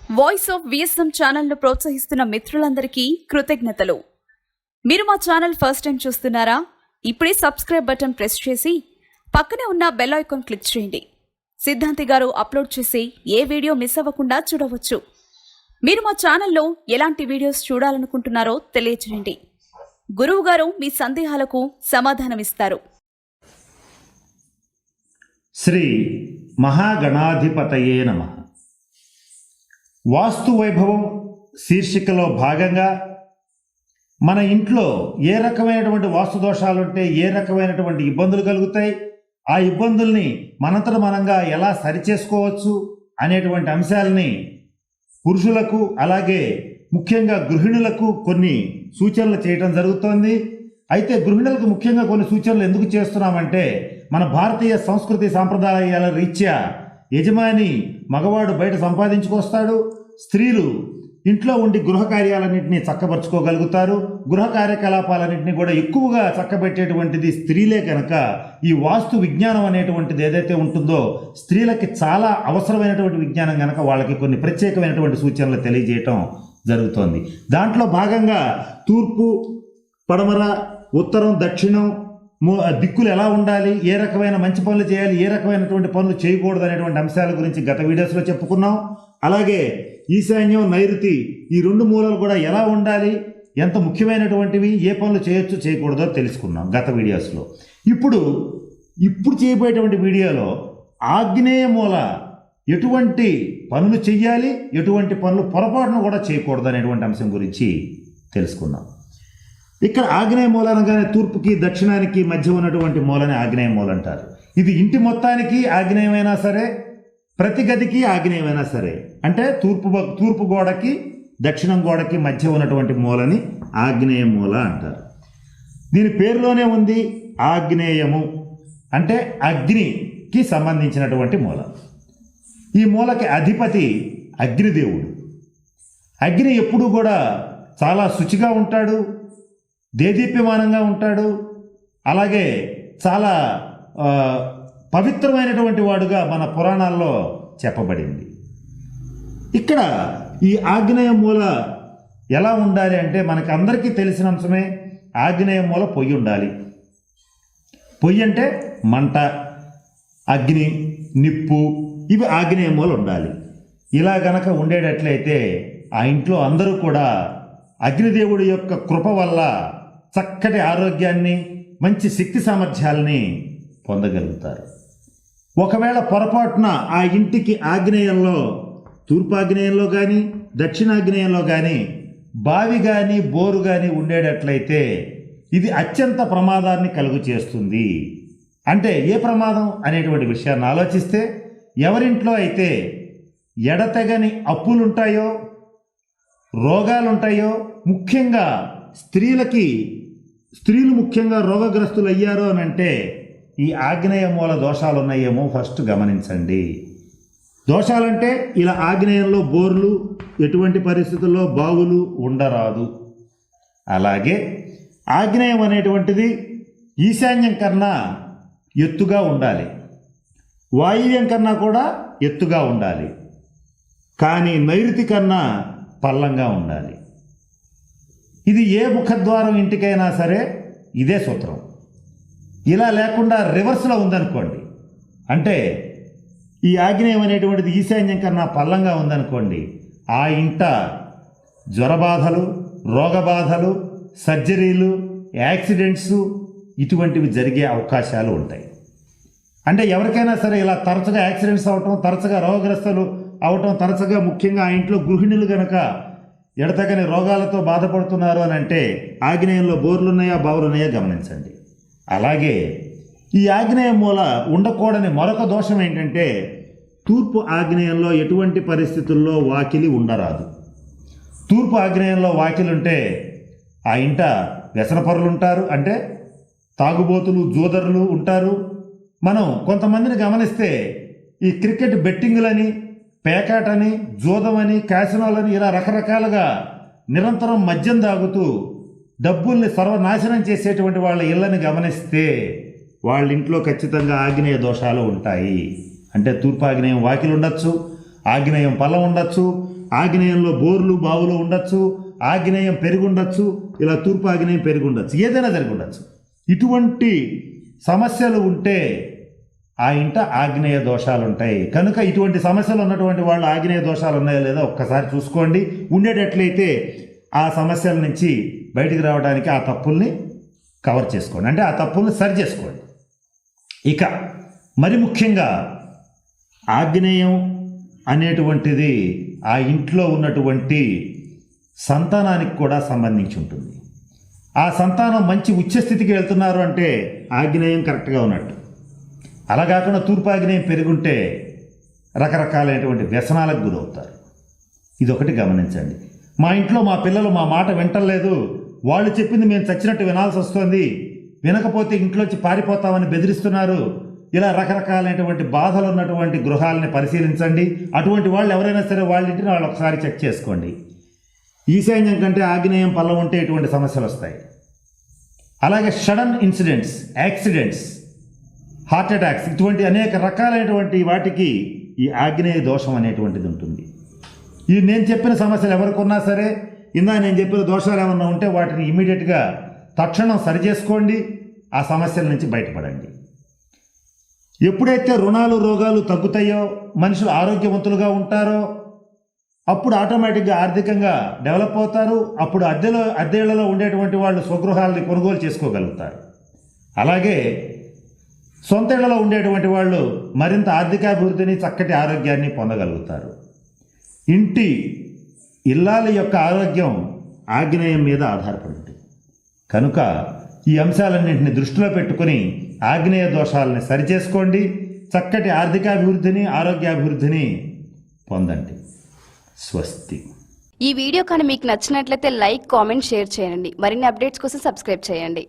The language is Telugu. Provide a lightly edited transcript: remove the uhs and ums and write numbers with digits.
వాయిస్ ఆఫ్ విఎస్ఎం ఛానల్ను ప్రోత్సహిస్తున్న మిత్రులందరికీ కృతజ్ఞతలు. మీరు మా ఛానల్ ఫస్ట్ టైం చూస్తున్నారా? ఇప్పుడే సబ్స్క్రైబ్ బటన్ ప్రెస్ చేసి పక్కనే ఉన్న బెల్ ఐకాన్ క్లిక్ చేయండి. సిద్ధాంతి గారు అప్లోడ్ చేసే ఏ వీడియో మిస్ అవ్వకుండా చూడవచ్చు. మీరు మా ఛానల్లో ఎలాంటి వీడియోస్ చూడాలనుకుంటున్నారో తెలియజేయండి. గురువు గారు మీ సందేహాలకు సమాధానమిస్తారు. శ్రీ మహాగణాధిపతయే నమః. వాస్తు వైభవం శీర్షికలో భాగంగా మన ఇంట్లో ఏ రకమైనటువంటి వాస్తు దోషాలుంటే ఏ రకమైనటువంటి ఇబ్బందులు కలుగుతాయి, ఆ ఇబ్బందుల్ని మనంతట మనంగా ఎలా సరిచేసుకోవచ్చు అనేటువంటి అంశాలని పురుషులకు అలాగే ముఖ్యంగా గృహిణులకు కొన్ని సూచనలు చేయటం జరుగుతోంది. అయితే గృహిణులకు ముఖ్యంగా కొన్ని సూచనలు ఎందుకు చేస్తున్నామంటే, మన భారతీయ సంస్కృతి సాంప్రదాయాల రీత్యా యజమాని మగవాడు బయట సంపాదించుకొస్తాడు, స్త్రీలు ఇంట్లో ఉండి గృహ కార్యాలన్నింటినీ చక్కబరుచుకోగలుగుతారు. గృహ కార్యకలాపాలన్నింటినీ కూడా ఎక్కువగా చక్కబెట్టేటువంటిది స్త్రీలే కనుక ఈ వాస్తు విజ్ఞానం అనేటువంటిది ఏదైతే ఉంటుందో స్త్రీలకి చాలా అవసరమైనటువంటి విజ్ఞానం కనుక వాళ్ళకి కొన్ని ప్రత్యేకమైనటువంటి సూచనలు తెలియజేయటం జరుగుతోంది. దాంట్లో భాగంగా తూర్పు, పడమర, ఉత్తరం, దక్షిణం దిక్కులు ఎలా ఉండాలి, ఏ రకమైన మంచి పనులు చేయాలి, ఏ రకమైనటువంటి పనులు చేయకూడదు అనేటువంటి అంశాల గురించి గత వీడియోస్లో చెప్పుకున్నాం. అలాగే ఈశాన్యం, నైరుతి ఈ రెండు మూలలు కూడా ఎలా ఉండాలి, ఎంత ముఖ్యమైనటువంటివి, ఏ పనులు చేయొచ్చు చేయకూడదో తెలుసుకున్నాం గత వీడియోస్లో. ఇప్పుడు చేయబోయేటువంటి వీడియోలో ఆగ్నేయ మూల ఎటువంటి పనులు చెయ్యాలి, ఎటువంటి పనులు పొరపాటును కూడా చేయకూడదు అనేటువంటి అంశం గురించి తెలుసుకున్నాం. ఇక్కడ ఆగ్నేయ మూల అనగానే తూర్పుకి దక్షిణానికి మధ్య ఉన్నటువంటి మూలని ఆగ్నేయ మూల అంటారు. ఇది ఇంటి మొత్తానికి ఆగ్నేయమైనా సరే, ప్రతి గదికి ఆగ్నేయమైనా సరే, అంటే తూర్పు గోడకి దక్షిణం గోడకి మధ్య ఉన్నటువంటి మూలని ఆగ్నేయ మూల అంటారు. దీని పేరులోనే ఉంది ఆగ్నేయము, అంటే అగ్నికి సంబంధించినటువంటి మూల. ఈ మూలకి అధిపతి అగ్నిదేవుడు. అగ్ని ఎప్పుడూ కూడా చాలా శుచిగా ఉంటాడు, దేదీప్యమానంగా ఉంటాడు, అలాగే చాలా పవిత్రమైనటువంటి వాడుగా మన పురాణాల్లో చెప్పబడింది. ఇక్కడ ఈ ఆగ్నేయ మూల ఎలా ఉండాలి అంటే, మనకి అందరికీ తెలిసిన అంశమే, ఆగ్నేయ మూల పొయ్యి ఉండాలి. పొయ్యి అంటే మంట, అగ్ని, నిప్పు, ఇవి ఆగ్నేయ మూల ఉండాలి. ఇలా గనక ఉండేటట్లయితే ఆ ఇంట్లో అందరూ కూడా అగ్నిదేవుడి యొక్క కృప వల్ల చక్కటి ఆరోగ్యాన్ని, మంచి శక్తి సామర్థ్యాలని పొందగలుగుతారు. ఒకవేళ పొరపాటున ఆ ఇంటికి ఆగ్నేయంలో, తూర్పాగ్నేయంలో కానీ దక్షిణాగ్నేయంలో కానీ బావి కానీ బోరు కానీ ఉండేటట్లయితే ఇది అత్యంత ప్రమాదాన్ని కలుగు చేస్తుంది. అంటే ఏ ప్రమాదం అనేటువంటి విషయాన్ని ఆలోచిస్తే, ఎవరింట్లో అయితే ఎడతెగని అప్పులుంటాయో, రోగాలుంటాయో, ముఖ్యంగా స్త్రీలు ముఖ్యంగా రోగగ్రస్తులు అయ్యారు అని అంటే ఈ ఆగ్నేయ మూల దోషాలు ఉన్నాయేమో ఫస్ట్ గమనించండి. దోషాలంటే ఇలా ఆగ్నేయంలో బోర్లు, ఎటువంటి పరిస్థితుల్లో బావులు ఉండరాదు. అలాగే ఆగ్నేయం అనేటువంటిది ఈశాన్యం కన్నా ఎత్తుగా ఉండాలి, వాయువ్యం కన్నా కూడా ఎత్తుగా ఉండాలి, కానీ నైరుతి కన్నా పల్లంగా ఉండాలి. ఇది ఏ ముఖద్వారం ఇంటికైనా సరే ఇదే సూత్రం. ఇలా లేకుండా రివర్స్లో ఉందనుకోండి, అంటే ఈ ఆగ్నేయం అనేటువంటిది ఈశాన్యం కన్నా పల్లంగా ఉందనుకోండి, ఆ ఇంట జ్వరబాధలు, రోగబాధలు, సర్జరీలు, యాక్సిడెంట్స్ ఇటువంటివి జరిగే అవకాశాలు ఉంటాయి. అంటే ఎవరికైనా సరే ఇలా తరచుగా యాక్సిడెంట్స్ అవటం, తరచుగా రోగగ్రస్తులు అవటం, తరచుగా ముఖ్యంగా ఆ ఇంట్లో గృహిణులు కనుక ఎడతెగని రోగాలతో బాధపడుతున్నారు అని అంటే ఆగ్నేయంలో బోర్లు ఉన్నాయా, బావులు ఉన్నాయా గమనించండి. అలాగే ఈ ఆగ్నేయ మూల ఉండకూడని మరొక దోషం ఏంటంటే, తూర్పు ఆగ్నేయంలో ఎటువంటి పరిస్థితుల్లో వాకిలి ఉండరాదు. తూర్పు ఆగ్నేయంలో వాకిలి ఉంటే ఆ ఇంట వ్యసనపరులు ఉంటారు, అంటే తాగుబోతులు, జూదరులు ఉంటారు. మనం కొంతమందిని గమనిస్తే ఈ క్రికెట్ బెట్టింగులని, పేకాటని, జూదమని, క్యాసినోలని ఇలా రకరకాలుగా నిరంతరం మద్యం తాగుతూ డబ్బుల్ని సర్వనాశనం చేసేటువంటి వాళ్ళ ఇళ్ళని గమనిస్తే వాళ్ళ ఇంట్లో ఖచ్చితంగా ఆగ్నేయ దోషాలు ఉంటాయి. అంటే తూర్పు ఆగ్నేయం వాకిలు ఉండొచ్చు, ఆగ్నేయం పల్లం ఉండొచ్చు, ఆగ్నేయంలో బోర్లు బావులు ఉండొచ్చు, ఆగ్నేయం పెరిగి ఉండొచ్చు, ఇలా తూర్పు ఆగ్నేయం పెరిగి ఉండొచ్చు, ఏదైనా జరిగి ఉండొచ్చు. ఇటువంటి సమస్యలు ఉంటే ఆ ఇంట ఆగ్నేయ దోషాలు ఉంటాయి. కనుక ఇటువంటి సమస్యలు ఉన్నటువంటి వాళ్ళు ఆగ్నేయ దోషాలు ఉన్నాయో లేదో ఒక్కసారి చూసుకోండి. ఉండేటట్లయితే ఆ సమస్యల నుంచి బయటికి రావడానికి ఆ తప్పుల్ని కవర్ చేసుకోండి, అంటే ఆ తప్పుల్ని సరి చేసుకోండి. ఇక మరి ముఖ్యంగా ఆగ్నేయం అనేటువంటిది ఆ ఇంట్లో ఉన్నటువంటి సంతానానికి కూడా సంబంధించి ఉంటుంది. ఆ సంతానం మంచి ఉచ్చస్థితికి వెళ్తున్నారు అంటే ఆగ్నేయం కరెక్ట్గా ఉన్నట్టు. అలా కాకుండా తూర్పు ఆగ్నేయం పెరుగుంటే రకరకాలైనటువంటి వ్యసనాలకు గురవుతారు. ఇదొకటి గమనించండి. మా ఇంట్లో మా పిల్లలు మా మాట వింటలేదు, వాళ్ళు చెప్పింది మేము చచ్చినట్టు వినాల్సి వస్తుంది, వినకపోతే ఇంట్లోంచి పారిపోతామని బెదిరిస్తున్నారు, ఇలా రకరకాలైనటువంటి బాధలు ఉన్నటువంటి గృహాలని పరిశీలించండి. అటువంటి వాళ్ళు ఎవరైనా సరే వాళ్ళ ఇంటిని వాళ్ళు ఒకసారి చెక్ చేసుకోండి. ఈశాన్యం కంటే ఆగ్నేయం పల్లం ఉంటే ఇటువంటి సమస్యలు వస్తాయి. అలాగే sudden incidents, accidents, heart attacks, ఇటువంటి అనేక రకాలైనటువంటి వాటికి ఈ ఆగ్నేయ దోషం అనేటువంటిది ఉంటుంది. ఈ నేను చెప్పిన సమస్యలు ఎవరికి ఉన్నా సరే, నేను చెప్పిన దోషాలు ఏమన్నా ఉంటే వాటిని ఇమీడియట్గా తక్షణం సరిచేసుకోండి, ఆ సమస్యల నుంచి బయటపడండి. ఎప్పుడైతే రుణాలు రోగాలు తగ్గుతాయో, మనుషులు ఆరోగ్యవంతులుగా ఉంటారో, అప్పుడు ఆటోమేటిక్గా ఆర్థికంగా డెవలప్ అవుతారు. అప్పుడు అద్దెళ్లలో ఉండేటువంటి వాళ్ళు స్వగృహాలని కొనుగోలు చేసుకోగలుగుతారు. అలాగే సొంత ఇళ్లలో ఉండేటువంటి వాళ్ళు మరింత ఆర్థికాభివృద్ధిని, చక్కటి ఆరోగ్యాన్ని పొందగలుగుతారు. ఇంటి ఇల్లాల యొక్క ఆరోగ్యం ఆగ్నేయం మీద ఆధారపడి ఉంటుంది. కనుక ఈ అంశాలన్నింటినీ దృష్టిలో పెట్టుకుని ఆగ్నేయ దోషాలని సరిచేసుకోండి, చక్కటి ఆర్థికాభివృద్ధిని, ఆరోగ్యాభివృద్ధిని పొందండి. స్వస్తి. ఈ వీడియో కానీ మీకు నచ్చినట్లయితే లైక్, కామెంట్, షేర్ చేయండి. మరిన్ని అప్డేట్స్ కోసం సబ్స్క్రైబ్ చేయండి.